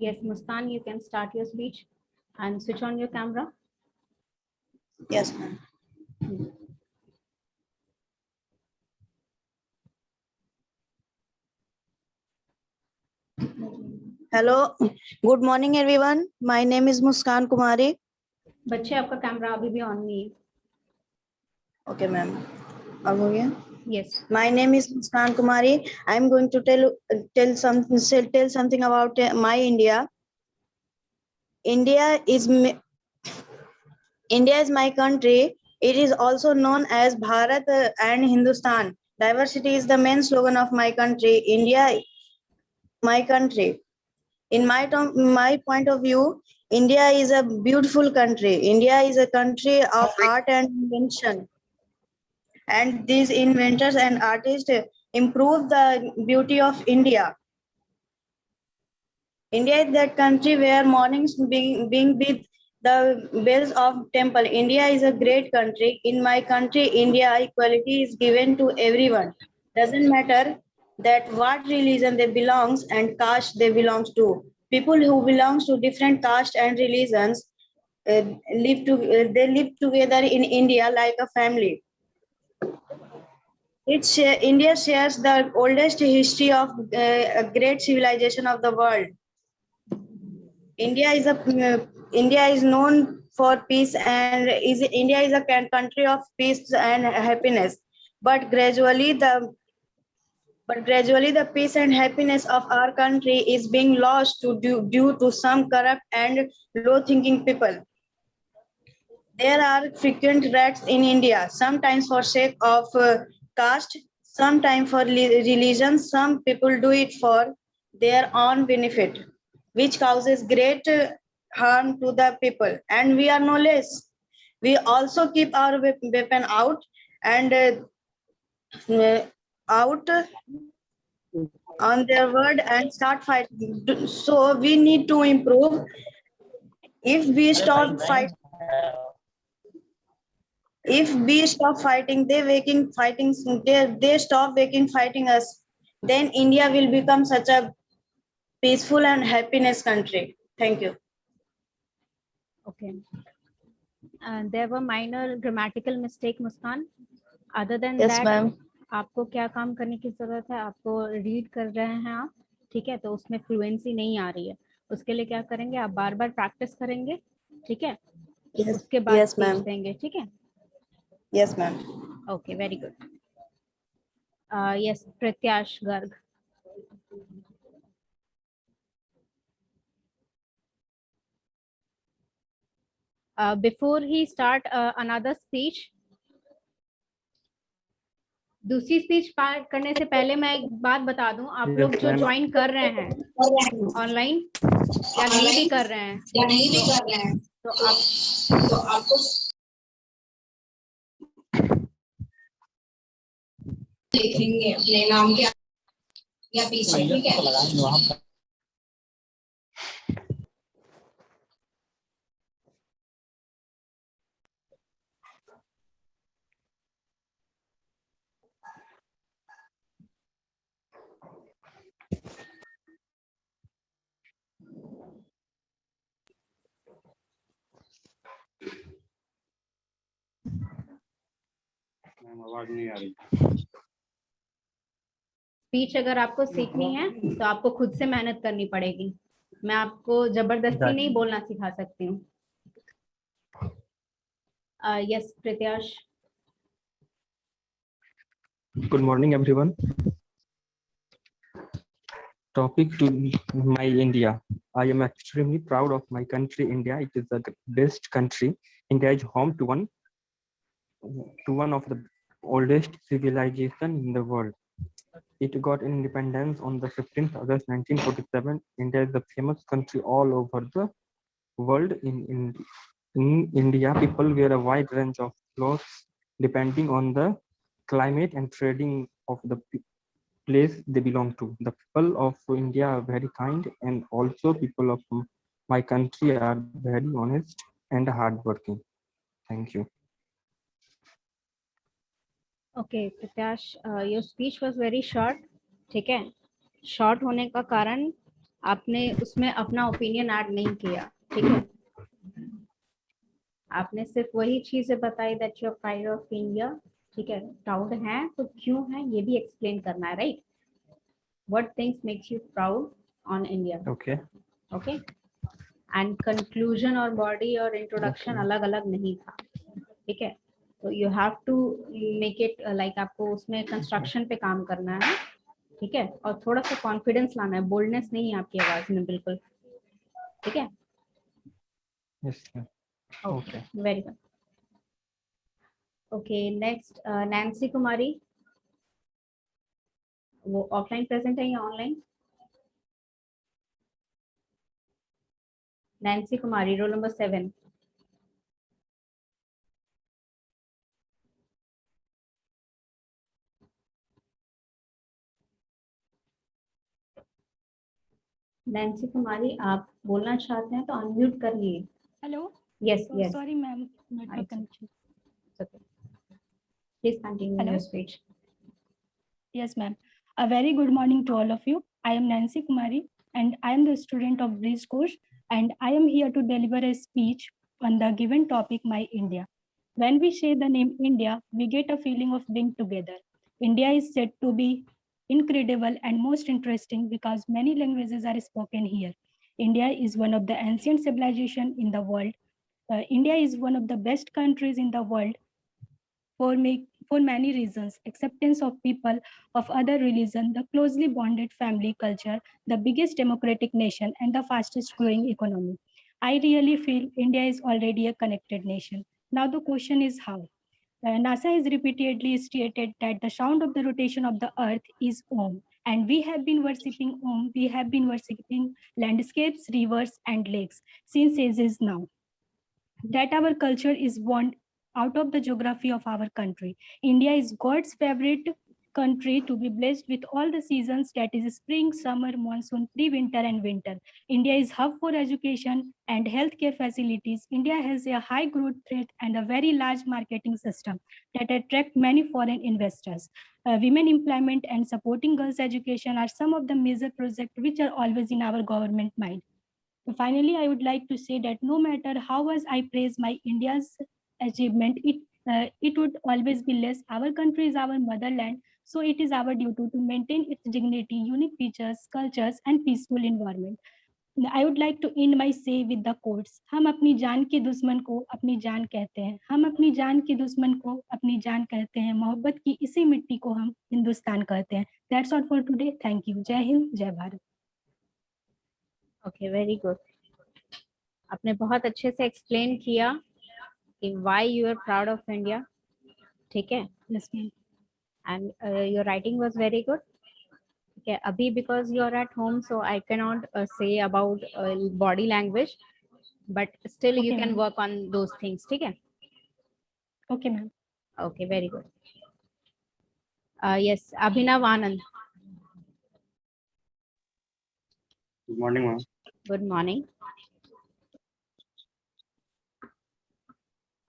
Yes, Muskan, you can start your speech and switch on your camera. Yes, ma'am. Hello, good morning everyone. My name is Muskan Kumari. बच्चे आपका camera अभी भी on नहीं है. Okay, ma'am. अब हो गया? Yes. My name is Muskan Kumari. I am going to tell something about my India. India is my country. It is also known as Bharat and Hindustan. Diversity is the main slogan of my country. India, my country. In my point of view, India is a beautiful country. India is a country of art and invention. And these inventors and artists improve the beauty of India. India is that country where mornings being with the bells of temple. India is a great country. In my country, India, equality is given to everyone. Doesn't matter that what religion they belongs and caste they belongs to. People who belongs to different caste and religions they live together in India like a family. India shares the oldest history of a great civilization of the world. India is known for peace and India is a country of peace and happiness. But gradually the peace and happiness of our country is being lost due to some corrupt and low-thinking people. There are frequent riots in India, sometimes for sake of caste, sometimes for religion. Some people do it for their own benefit, which causes great harm to the people. And we are no less. We also keep our weapon out and out on their word and start fighting. So we need to improve. If we stop fighting, they stop fighting us, then India will become such a peaceful and happiness country. Thank you. Okay. There were minor grammatical mistake, Muskan. Other than Yes, that, ma'am. आपको क्या काम करने की जरूरत है? आपको read कर रहे हैं आप, ठीक है, तो उसमें फ्लुएंसी नहीं आ रही है. उसके लिए क्या करेंगे? आप बार बार प्रैक्टिस करेंगे, ठीक है. Yes, उसके बाद yes, स्पीच ma'am. देंगे, ठीक है. Yes, ma'am. Okay, very good. Yes, Pratyash Garg. Before he start another speech, दूसरी स्पीच करने से पहले मैं एक बात बता दूं, आप लोग जो ज्वाइन कर रहे हैं ऑनलाइन या नहीं भी कर रहे हैं, तो आपको देखेंगे अपने नाम के या पीछे, ठीक है. आवाज नहीं आ रही. स्पीच अगर आपको सीखनी है तो आपको खुद से मेहनत करनी पड़ेगी. मैं आपको जबरदस्ती नहीं बोलना सिखा सकती हूँ. Yes, प्रत्याश. Good morning, everyone. Topic to my India. I am extremely proud of my country, India. It is the best country. India is home to one of the oldest civilization in the world. It got independence on the 15th August 1947. India is the famous country all over the world. In India, people wear a wide range of clothes depending on the climate and trading of the place they belong to. The people of India are very kind, and also people of my country are very honest and hardworking. Thank you. Okay, प्रत्याश, your speech was very short, ठीक है. Short होने का कारण आपने उसमें अपना opinion add नहीं किया, ठीक है। आपने सिर्फ वही चीजें बताई that you are proud of India, ठीक है। प्राउड है तो क्यों है ये भी एक्सप्लेन करना है, right. What things makes you proud on India, Okay. Okay. And conclusion और बॉडी और इंट्रोडक्शन Okay. अलग अलग नहीं था, ठीक है। तो you have to make it like आपको उसमें कंस्ट्रक्शन पे काम करना है, ठीक है। और थोड़ा सा कॉन्फिडेंस लाना है, बोल्डनेस नहीं है आपकी आवाज में बिल्कुल, ठीक है। Yes, ma'am. Okay, Okay. Very good. Okay, next Nancy Kumari, वो ऑफलाइन प्रेजेंट है या online? Nancy Kumari, roll number 7। Nancy Kumari, आप बोलना चाहते हैं तो अनम्यूट कर लिए। Hello. Yes yes, Sorry, ma'am. Network connection. Please continue Hello. Your speech. Yes, ma'am. A very good morning to all of you. I am Nancy Kumari, and I am the student of Breeze course, and I am here to deliver a speech on the given topic, My India. When we say the name India, we get a feeling of being together. India is said to be incredible and most interesting because many languages are spoken here. India is one of the ancient civilizations in the world. India is one of the best countries in the world for many reasons: acceptance of people of other religion, the closely bonded family culture, the biggest democratic nation, and the fastest growing economy. I really feel India is already a connected nation. Now the question is how. NASA has repeatedly stated that the sound of the rotation of the earth is Om. And we have been worshipping Om, we have been worshipping landscapes, rivers, and lakes since ages now. That our culture is born out of the geography of our country. India is God's favorite country to be blessed with all the seasons, that is spring, summer, monsoon, pre-winter and winter. India is hub for education and healthcare facilities. India has a high growth rate and a very large marketing system that attract many foreign investors. Women employment and supporting girls education are some of the major projects which are always in our government mind. Finally, I would like to say that no matter how much I praise my India's achievement, it would always be less. Our country is our motherland, so it is our duty to maintain its dignity, unique features, cultures, and peaceful environment. I would like to end my say with the quotes. हम अपनी जान के दुश्मन को अपनी जान कहते हैं, हम अपनी जान के दुश्मन को अपनी जान कहते हैं, मोहब्बत की इसी मिट्टी को हम हिंदुस्तान कहते हैं. That's all for today. Thank you. जय हिंद, जय भारत. Okay, very good. आपने बहुत अच्छे से एक्सप्लेन किया कि why you are proud of India, ठीक है। Yes, ma'am. And your writing was very good, ठीक है। अभी because you are at home so I can not say about body language, but still you Okay, can ma'am. Work on those things, ठीक है। Okay, ma'am. Okay, very good. Yes, Abhinav Anand. Good morning, ma'am. Good morning.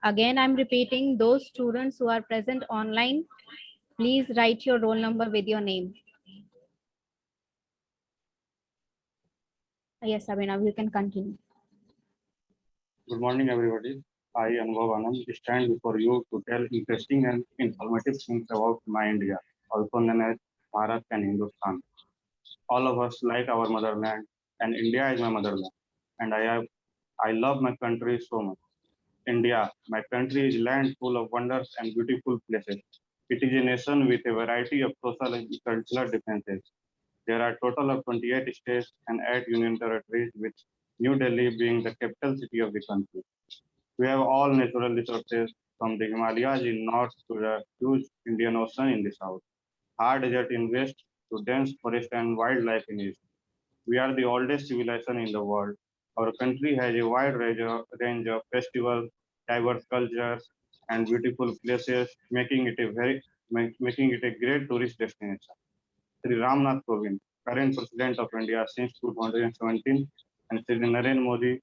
Again, I'm repeating, those students who are present online, please write your roll number with your name. Yes, Abhinav, you can continue. Good morning, everybody. I, Anubhav Anand, stand before you to tell interesting and informative things about my India, also known as Bharat and Hindustan. All of us like our motherland, and India is my motherland, and I love my country so much. India, my country, is land full of wonders and beautiful places. It is a nation with a variety of social and cultural differences. There are a total of 28 states and 8 union territories, with New Delhi being the capital city of the country. We have all natural resources from the Himalayas in north to the huge Indian Ocean in the south, hard desert in west to dense forest and wildlife in east. We are the oldest civilization in the world. Our country has a wide range of festivals, diverse cultures, and beautiful places, making it a great tourist destination. Sri Ramnath Kovind, current President of India since 2017, and Sri Narendra Modi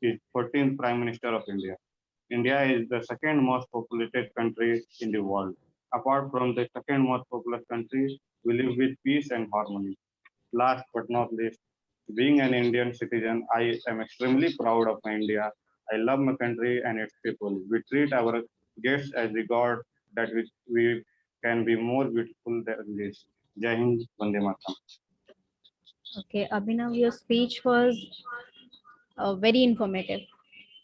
is 14th Prime Minister of India. India is the second most populated country in the world. Apart from the second most populous country, we live with peace and harmony. Last but not least, Being an Indian citizen, I am extremely proud of my India. I love my country and its people. We treat our guests as the god that we can be more beautiful than this. Jai Hind, Vande Mataram. Okay, Abhinav, your speech was very informative.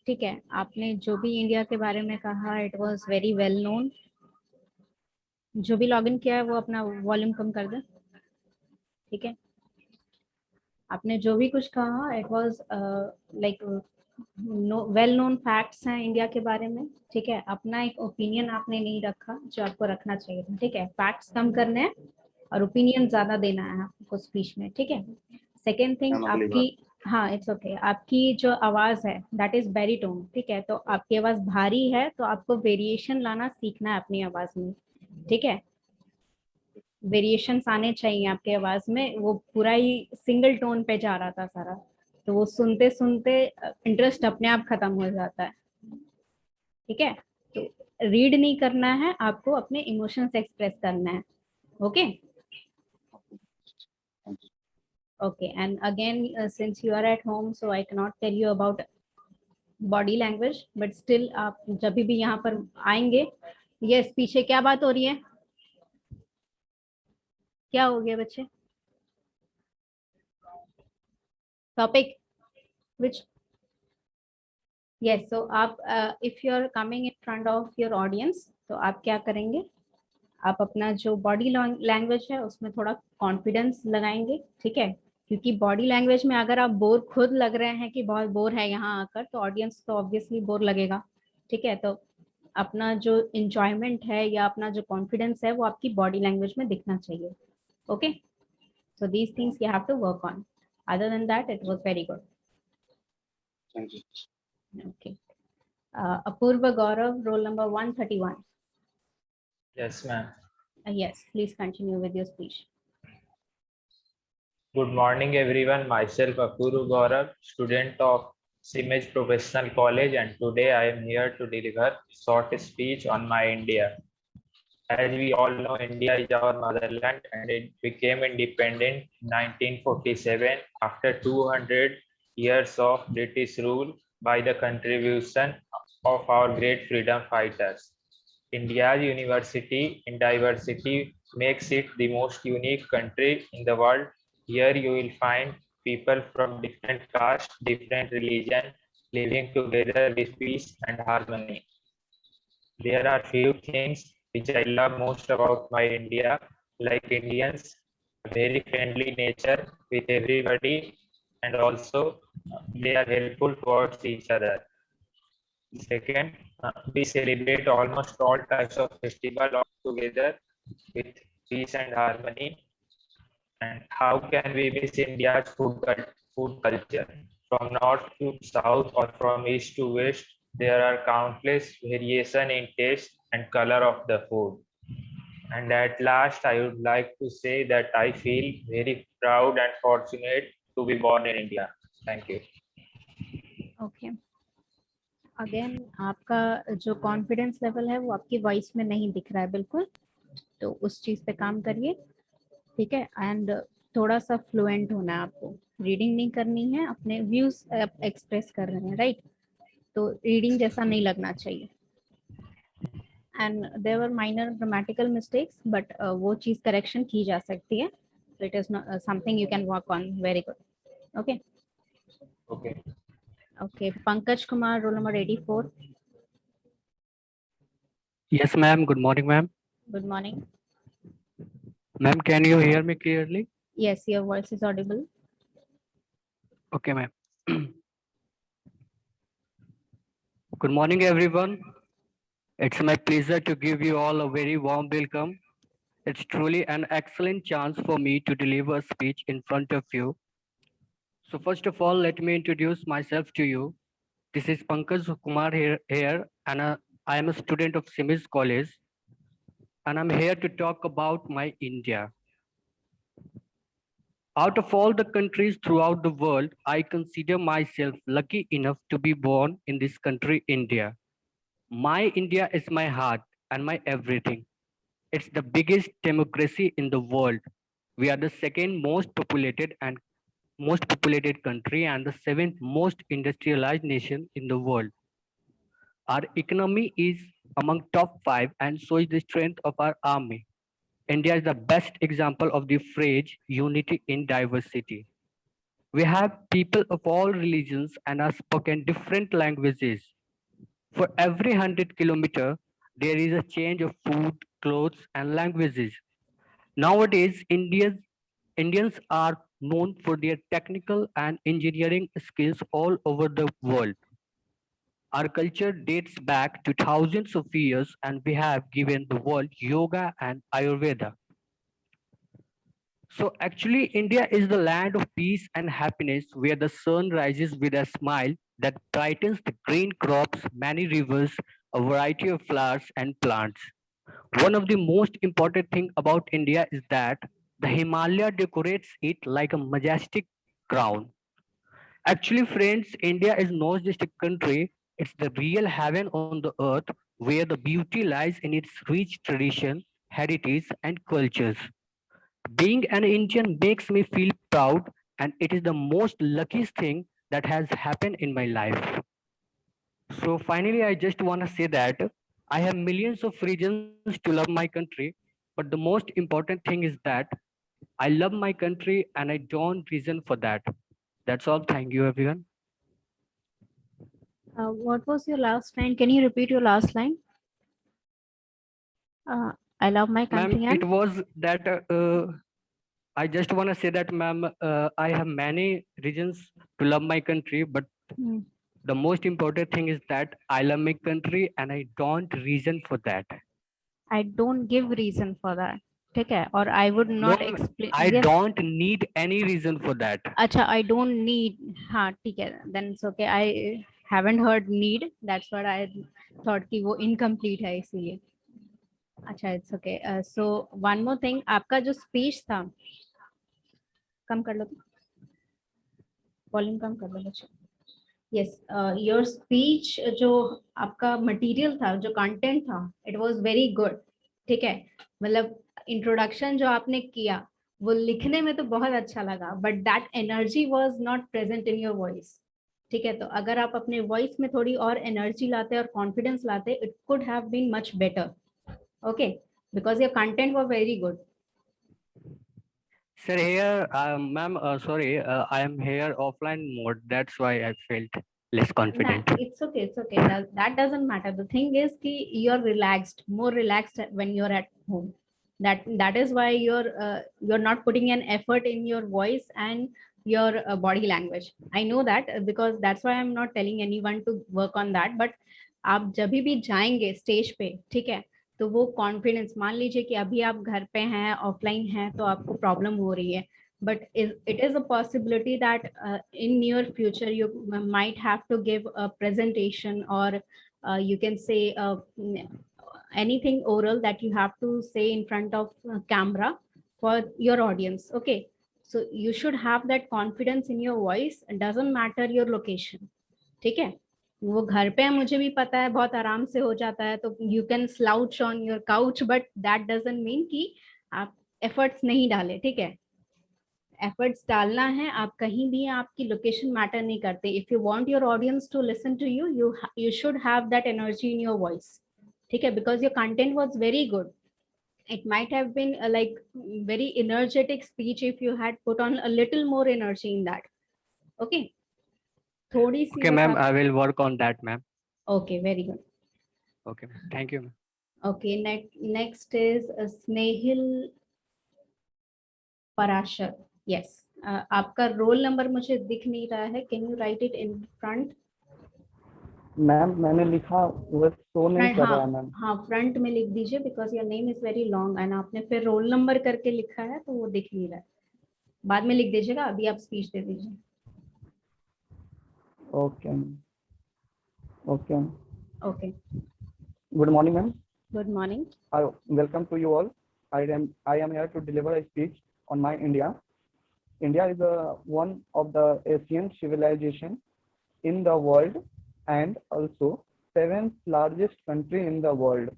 ठीक है, आपने जो भी India के बारे में कहा, it was very well known. जो भी लॉगिन किया है वो अपना वॉल्यूम कम कर दे. ठीक है, आपने जो भी कुछ कहा, it was like well known facts हैं इंडिया के बारे में. ठीक है, अपना एक ओपिनियन आपने नहीं रखा जो आपको रखना चाहिए था. ठीक है, फैक्ट्स कम करने हैं और ओपिनियन ज्यादा देना है आपको स्पीच में. ठीक है, सेकेंड थिंग, आपकी, हाँ इट्स ओके, आपकी जो आवाज है दैट इज बैरीटोन. ठीक है, तो आपकी आवाज भारी है तो आपको वेरिएशन लाना सीखना है अपनी आवाज में. ठीक है, वेरिएशंस आने चाहिए आपके आवाज में. वो पूरा ही सिंगल टोन पे जा रहा था सारा, तो वो सुनते सुनते इंटरेस्ट अपने आप खत्म हो जाता है. ठीक है, तो रीड नहीं करना है आपको, अपने इमोशंस एक्सप्रेस करना है. Okay okay, and again since you are at home so I can not tell you about body language, but still आप जब भी यहाँ पर आएंगे. यस, पीछे क्या बात हो रही है? क्या हो गया बच्चे? Topic which? यस, सो आप if you are coming in front of your audience, तो आप क्या करेंगे, आप अपना जो बॉडी लैंग्वेज है उसमें थोड़ा कॉन्फिडेंस लगाएंगे. ठीक है, क्योंकि बॉडी लैंग्वेज में अगर आप बोर खुद लग रहे हैं कि बहुत बोर है यहाँ आकर, तो ऑडियंस तो ऑब्वियसली बोर लगेगा. ठीक है, तो अपना जो इंजॉयमेंट है या अपना जो कॉन्फिडेंस है वो आपकी बॉडी लैंग्वेज में दिखना चाहिए. Okay, so these things you have to work on. Other than that, it was very good. Thank you. Okay, Apurva Gaurav, roll number 131. Yes, ma'am. Yes, please continue with your speech. Good morning, everyone. Myself, Apurva Gaurav, student of Simej Professional College, and today I am here to deliver short speech on my India. As we all know, India is our motherland, and it became independent in 1947 after 200 years of British rule by the contribution of our great freedom fighters. India's university in diversity makes it the most unique country in the world. Here you will find people from different castes, different religions, living together with peace and harmony. There are few things which I love most about my India, like Indians, very friendly nature with everybody, and also they are helpful towards each other. Second, we celebrate almost all types of festival all together with peace and harmony. And how can we miss India's food culture? From north to south or from east to west, there are countless variation in taste and color of the food. And at last, I would like to say that I feel very proud and fortunate to be born in India. Thank you. Okay. Again आपका जो confidence level है वो आपकी voice में नहीं दिख रहा है बिल्कुल, तो उस चीज पे काम करिए. ठीक है, एंड थोड़ा सा फ्लुएंट होना है आपको. रीडिंग नहीं करनी है, अपने व्यूज एक्सप्रेस कर रहे हैं, राइट? तो रीडिंग जैसा नहीं लगना चाहिए. And there were minor grammatical mistakes, but वो चीज करेक्शन की जा सकती है. So it is something you can work on. Very good. Okay Okay. Okay, Pankaj Kumar, roll number 84. Yes, ma'am. Good morning, ma'am. Good morning. Ma'am, can you hear me clearly? Yes, your voice is audible. Okay, ma'am. Good morning, everyone. It's my pleasure to give you all a very warm welcome. It's truly an excellent chance for me to deliver a speech in front of you. So first of all, let me introduce myself to you. This is Pankaj Kumar here, and I am a student of Simej College, and I'm here to talk about my India. Out of all the countries throughout the world, I consider myself lucky enough to be born in this country, India. My India is my heart and my everything. It's the biggest democracy in the world. We are the second most populated and most populated country and the 7th most industrialized nation in the world. Our economy is among top 5 and so is the strength of our army. India is the best example of the phrase unity in diversity. We have people of all religions and are spoken different languages. For every 100 kilometer, there is a change of food, clothes, and languages. Nowadays, Indians are known for their technical and engineering skills all over the world. Our culture dates back to thousands of years, and we have given the world yoga and Ayurveda. So actually, India is the land of peace and happiness where the sun rises with a smile that brightens the green crops, many rivers, a variety of flowers and plants. One of the most important thing about India is that the Himalaya decorates it like a majestic crown. Actually, friends, India is not just a country, it's the real heaven on the earth where the beauty lies in its rich tradition, heritage, and cultures. Being an Indian makes me feel proud, and it is the most luckiest thing that has happened in my life. So, finally, I just want to say that I have millions of reasons to love my country, but the most important thing is that I love my country and I don't reason for that. That's all. Thank you, everyone. What was your last line? Can you repeat your last line? I love my Ma'am, country it and was that I just want to say that, ma'am, I have many reasons to love my country, but Hmm. the most important thing is that I love my country and I don't reason for that. I don't give reason for that. ठीक है और I would No, not explain. I Yes. don't need any reason for that. अच्छा I don't need. हाँ ठीक है then it's okay. I haven't heard need. That's what I thought कि वो incomplete है इसीलिए. अच्छा it's okay. So one more thing. आपका जो speech था कम कर लो तो वॉल्यूम कम कर लो बच्चे. Yes, your speech जो आपका मटेरियल था जो कंटेंट था इट वाज वेरी गुड. ठीक है मतलब इंट्रोडक्शन जो आपने किया वो लिखने में तो बहुत अच्छा लगा but that energy was not present in your voice. ठीक है तो अगर आप अपने वॉइस में थोड़ी और एनर्जी लाते और कॉन्फिडेंस लाते it could have been much better. Okay because your content was very good. Sir, here, ma'am, sorry, I am here offline mode. That's why I felt less confident. It's okay. It's okay. That doesn't matter. The thing is कि you're relaxed, more relaxed when you're at home. That is why you're not putting an effort in your voice and your body language. I know that because that's why I'm not telling anyone to work on that. But आप जब भी जाएंगे stage पे ठीक है तो वो confidence मान लीजिए कि अभी आप घर पे हैं ऑफलाइन हैं तो आपको प्रॉब्लम हो रही है. But it is a possibility that in near future you might have to give a presentation or you can say anything oral that you have to say in front of camera for your audience. Okay, so you should have that confidence in your voice. It doesn't matter your location. ठीक है वो घर पे है मुझे भी पता है बहुत आराम से हो जाता है तो you can slouch on your couch but that doesn't mean कि आप efforts नहीं डाले. ठीक है एफर्ट्स डालना है आप कहीं भी आपकी लोकेशन मैटर नहीं करते. If you want your audience to listen to you you should have that energy in your voice. ठीक है because your content was very good. It might have been like very energetic speech if you had put on a little more energy in that. Okay. थोड़ी सी Okay, ma'am, I will work on that, ma'am. Okay, very good. Okay, thank you, ma'am. Okay, next is Snehil Parashar. Yes. आपका roll number मुझे दिख नहीं रहा है. Can you right it in front? Ma'am मैंने लिखा वो शो नहीं कर रहा है मैम. हाँ फ्रंट में लिख दीजिए because your name is very long and आपने फिर रोल नंबर करके लिखा है तो वो दिख नहीं रहा है. बाद में लिख दीजिएगा अभी आप स्पीच दे दीजिए. Okay okay okay good morning ma'am. Good morning. Welcome to you all. I am here to deliver a speech on my India. India is one of the ancient civilization in the world and also 7th largest country in the world.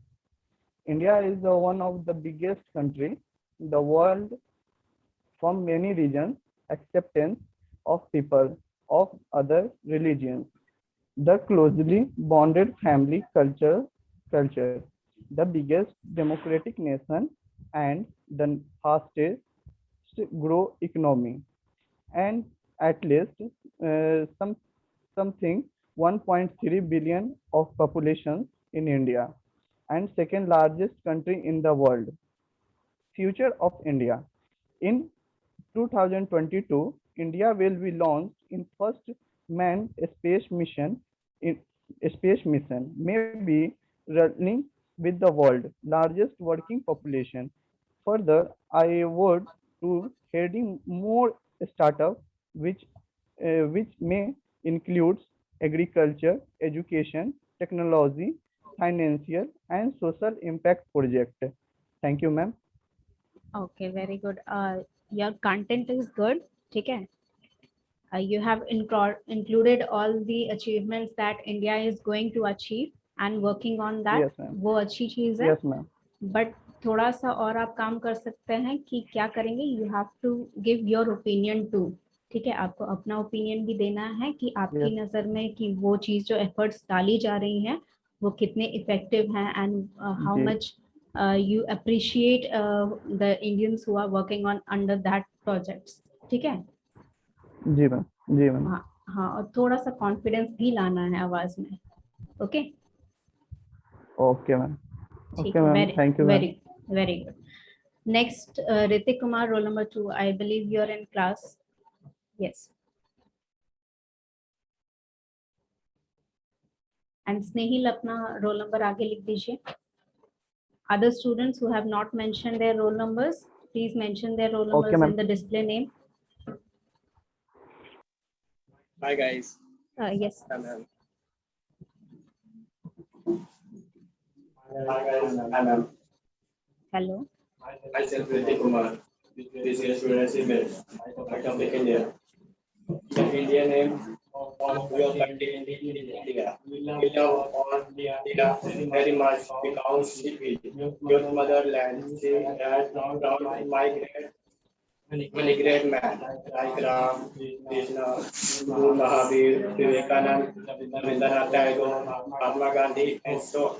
India is one of the biggest country in the world from many regions acceptance of people of other religions. The closely bonded family culture, the biggest democratic nation, and the fastest grow economy, and at least something 1.3 billion of population in India, and second largest country in the world. Future of India. In 2022, India will be launched in first manned space mission may be running with the world largest working population. Further, I would to heading more startup which may include agriculture, education, technology, financial and social impact project. Thank you, ma'am. Okay, very good. Your content is good. ठीक है. You have included all the achievements that India is going to achieve and working on that. Yes, ma'am. वो अच्छी चीज है. Yes, ma'am. But थोड़ा सा और आप काम कर सकते हैं कि क्या करेंगे. You have to give your opinion too. ठीक है, आपको अपना ओपिनियन भी देना है कि आपकी नजर में कि वो चीज जो एफर्ट्स डाली जा रही हैं वो कितने इफेक्टिव हैं and how much you appreciate the Indians who are working on under that projects. ठीक है. जी मैम. जी मैम. हाँ, और थोड़ा सा कॉन्फिडेंस भी लाना है आवाज में. Okay. Okay ma'am. Okay ma'am. Thank you. Very good. Next, Ritik Kumar, roll number 2. I believe you are in class. Yes. And Snehil, अपना roll number आगे लिख दीजिए. Other students who have not mentioned their roll numbers, please mention their roll numbers in the display name. Hi guys. Yes. Hi ma'am. Hello. Myself Ritik Kumar. This is student image. I come from India. The Indian name of your country is India. We love all India very much because it is your motherland. She had proud many great men like Ram, Krishna, Guru Mahavir, Vivekanand, Rabindranath Tagore, Mahatma Gandhi, and so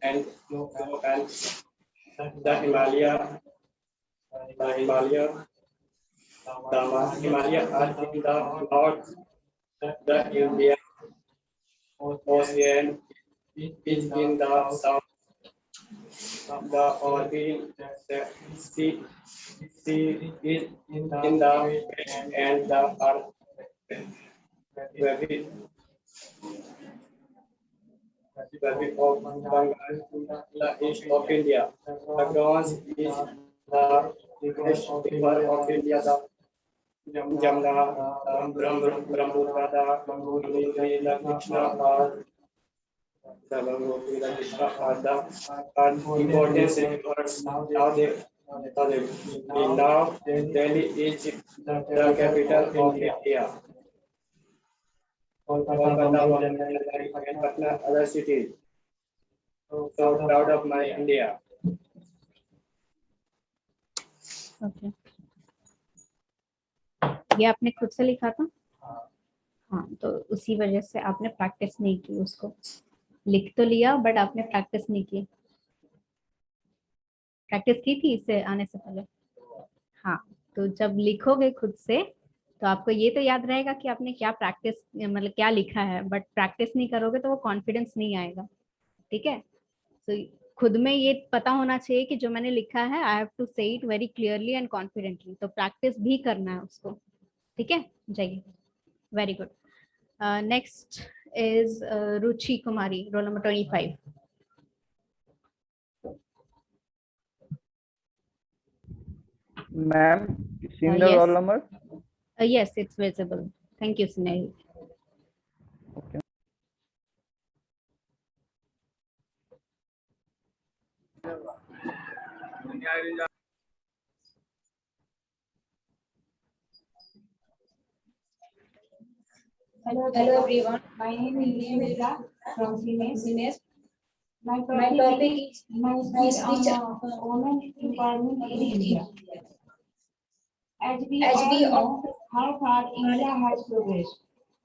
and the Himalaya are in the north. The Indian Ocean is in the south. The Arabian Sea is in the west, and the Arabic of Bengal the east of India. The Ganges is the biggest river of India. The Jamuna, Brahmaputra, Gangotri, the Krishna are the important rivers. Now Delhi is the capital of India. Kolkata and Patna, other cities. So proud of my India. Okay. ये आपने खुद से लिखा था? हाँ, तो उसी वजह से आपने प्रैक्टिस नहीं की उसको. लिख तो लिया बट आपने प्रैक्टिस नहीं की. प्रैक्टिस की थी इससे आने से पहले? हाँ, तो जब लिखोगे खुद से तो आपको ये तो याद रहेगा कि आपने क्या प्रैक्टिस मतलब क्या लिखा है, बट प्रैक्टिस नहीं करोगे तो वो कॉन्फिडेंस नहीं आएगा. ठीक है. तो खुद में ये पता होना चाहिए कि जो मैंने लिखा है आई हैव टू से it very clearly and confidently. तो प्रैक्टिस भी करना है उसको. ठीक है, जाइए. Very good. Next is Ruchi Kumari, roll number 25. Ma'am, seen the Yes. roll number? Yes, it's visible. Thank you, Sunil. Okay. Hello everyone. My name is Nidra from CNES. My topic is my speech on women empowerment in India. As we all know how far India has progressed.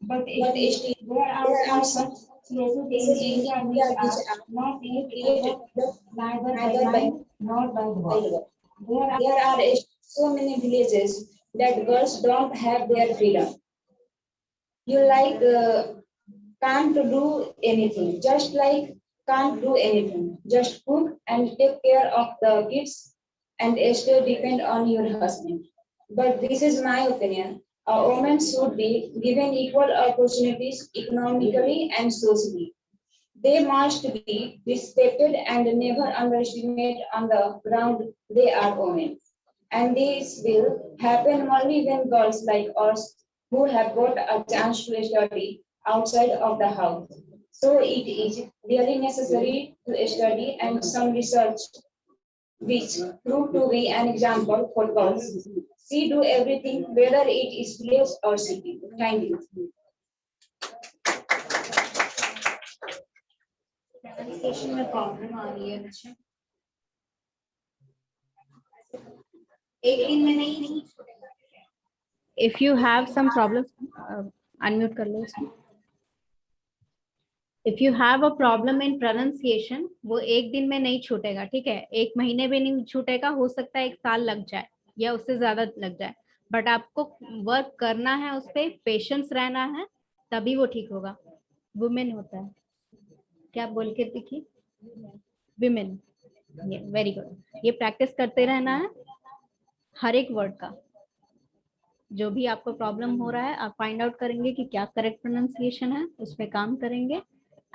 But still, there are some places in India which are not yet developed neither by mind nor by the world. There are so many villages that girls don't have their freedom. You can't do anything, just like can't do anything. Just cook and take care of the kids and still depend on your husband. But this is my opinion. A woman should be given equal opportunities economically and socially. They must be respected and never underestimated on the ground they are women. And this will happen only when girls like us who have got a chance to study outside of the house. So it is really necessary to study and some research which prove to be an example for girls. She do everything, whether it is village or city. Thank you. Pronunciation में problem आ रही है अच्छा एक दिन में नहीं If you have some problems, unmute कर लो इसको. If you have a problem in pronunciation, वो एक दिन में नहीं छूटेगा, ठीक है? एक महीने में नहीं छूटेगा, हो सकता है एक साल लग जाए या उससे ज्यादा लग जाए, बट आपको वर्क करना है, उस पर पेशेंस रहना है, तभी वो ठीक होगा. वुमेन होता है, क्या बोल के देखिए, विमेन. Very good. ये प्रैक्टिस करते रहना है हर एक वर्ड का. जो भी आपको प्रॉब्लम हो रहा है, आप फाइंड आउट करेंगे कि क्या करेक्ट प्रोनाउंसिएशन है, उस पर काम करेंगे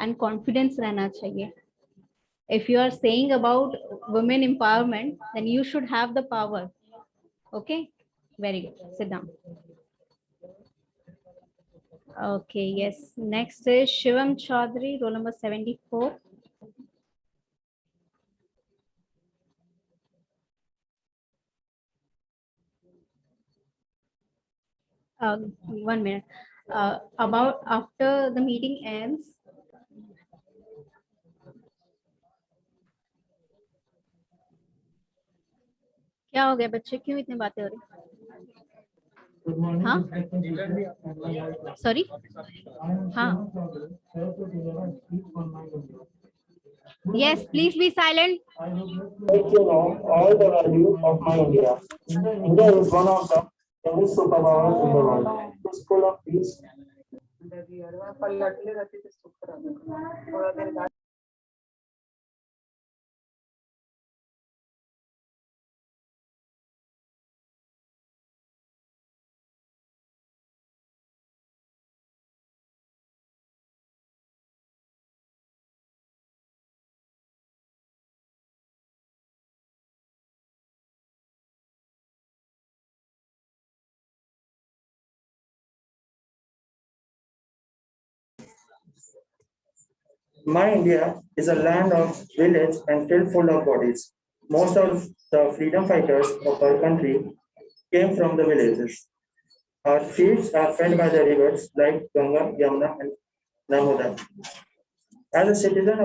एंड कॉन्फिडेंस रहना चाहिए. If you are saying about women empowerment, then you should have the power. Okay, very good. Sit down. Okay, yes. Next is Shivam Chaudhary, roll number 74. One minute. About after the meeting ends, क्या हो गया बच्चे, क्यों इतनी बातें हो रही? हाँ, सॉरी, हाँ, yes, please be silent. Let you know all the values of my India. India is one of the youngest superpowers in the world. It's full of peace. My India is a land of village and filled full of bodies. Most of the freedom fighters of our country came from the villages. Our fields are fed by the rivers like Ganga, Yamuna, and Narmada. As a citizen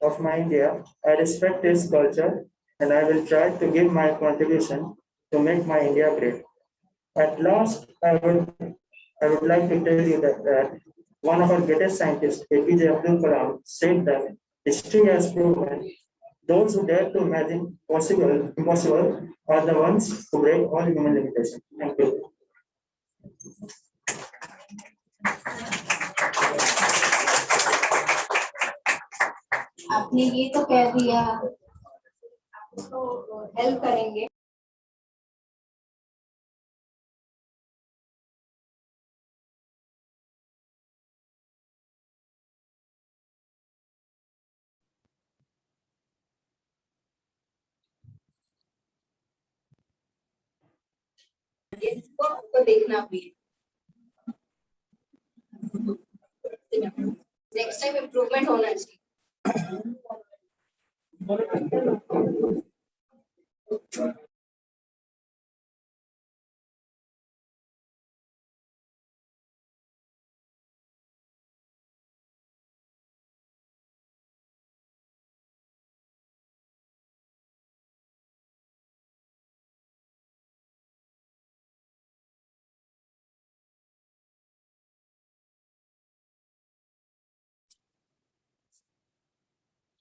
of my India, I respect its culture and I will try to give my contribution to make my India great. At last, I would like to tell you that one of our greatest scientists, APJ Abdul Kalam, said that history has proven those who dare to imagine impossible are the ones who break all human limitations. Thank you. आपने ये तो कह दिया, तो help करेंगे. इसको देखना भी नेक्स्ट टाइम इम्प्रूवमेंट होना चाहिए.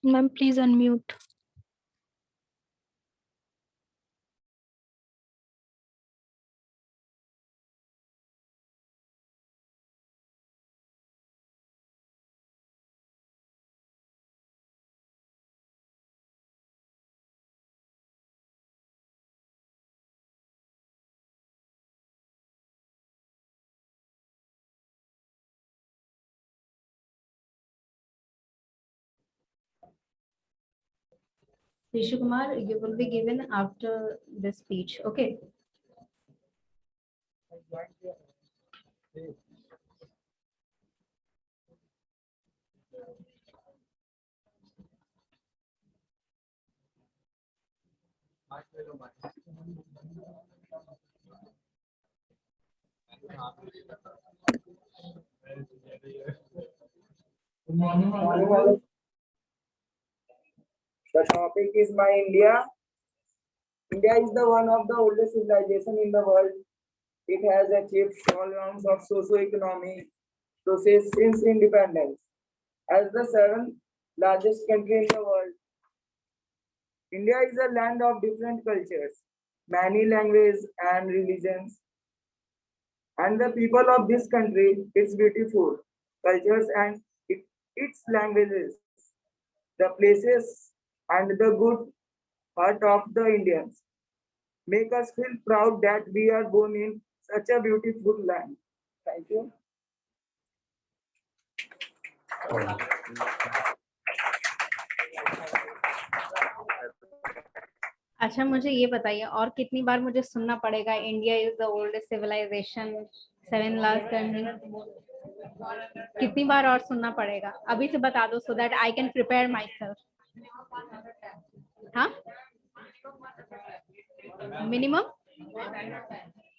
Ma'am, please unmute. Rishu Kumar, you will be given after this speech. Okay. Good morning. The topic is My India. India is the one of the oldest civilization in the world. It has achieved all rounds of socio-economic process since independence. As the seventh largest country in the world, India is a land of different cultures, many languages and religions. And the people of this country, its beautiful cultures and its languages, the places and the good heart of the Indians make us feel proud that we are born in such a beautiful land. Thank you. अच्छा, मुझे ये बताइए और कितनी बार मुझे सुनना पड़ेगा India is the oldest civilization, 7 lakh country? कितनी बार और सुनना पड़ेगा? अभी से बता दो so that I can prepare myself. हाँ, मिनिमम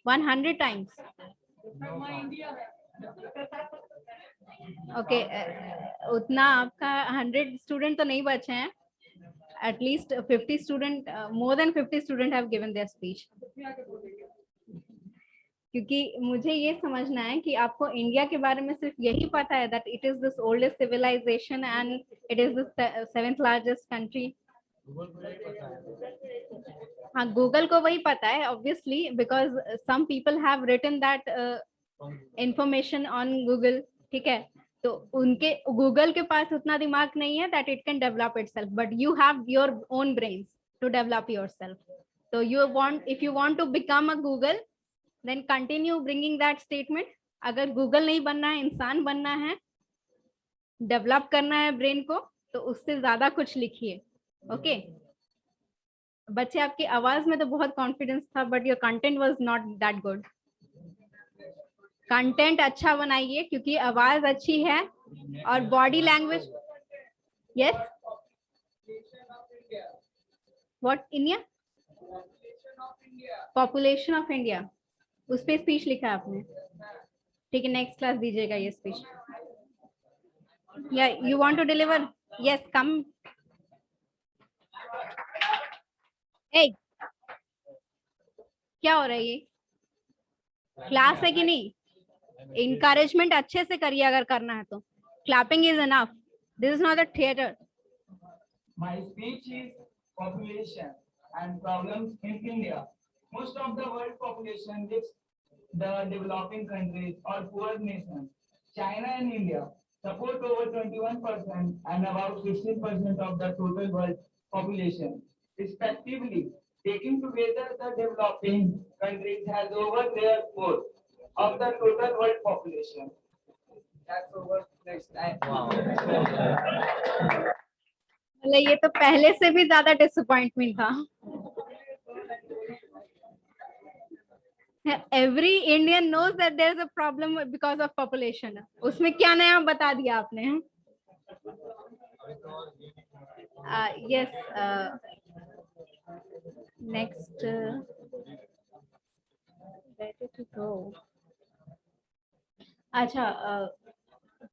100 टाइम्स. ओके, उतना आपका 100 स्टूडेंट तो नहीं बचे हैं. At least 50 student, more than 50 student have given their speech. क्योंकि मुझे ये समझना है कि आपको इंडिया के बारे में सिर्फ यही पता है that it is this oldest civilization and it is the 7th largest country. हाँ, गूगल को वही पता है obviously because some people have written that information on Google. ठीक है, तो उनके गूगल के पास उतना दिमाग नहीं है that it can develop itself, but you have your own brains to develop yourself. So if you want to become a Google, then continue bringing that statement. अगर गूगल नहीं बनना है, इंसान बनना है, डेवलप करना है ब्रेन को, तो उससे ज्यादा कुछ लिखिए. ओके बच्चे, आपकी आवाज में तो बहुत कॉन्फिडेंस था, but your content was not that good. Content अच्छा बनाइए क्योंकि आवाज अच्छी है और body language. Yes, what? India, population of India, उस पे स्पीच लिखा है आपने. ठीक है, नेक्स्ट क्लास दीजिएगा ये स्पीच. या you want to deliver? Yes, come. ए, क्या हो रहा है? ये क्लास है कि नहीं? इनकरेजमेंट अच्छे से करिए अगर करना है तो. Clapping is enough. This is not a theatre. My speech is population and problems in India. Most of the world population lives the developing countries or poor nations. China and India support over 21% and about 16% of the total world population, respectively. Taking together, the developing countries has over their fourth of the total world population. That's over. Next time. ये तो पहले से भी ज्यादा disappointment था. Every Indian knows that there is a problem because of population. उसमें क्या नया बता दिया आपने? Yes. Next. Where did you go? अच्छा,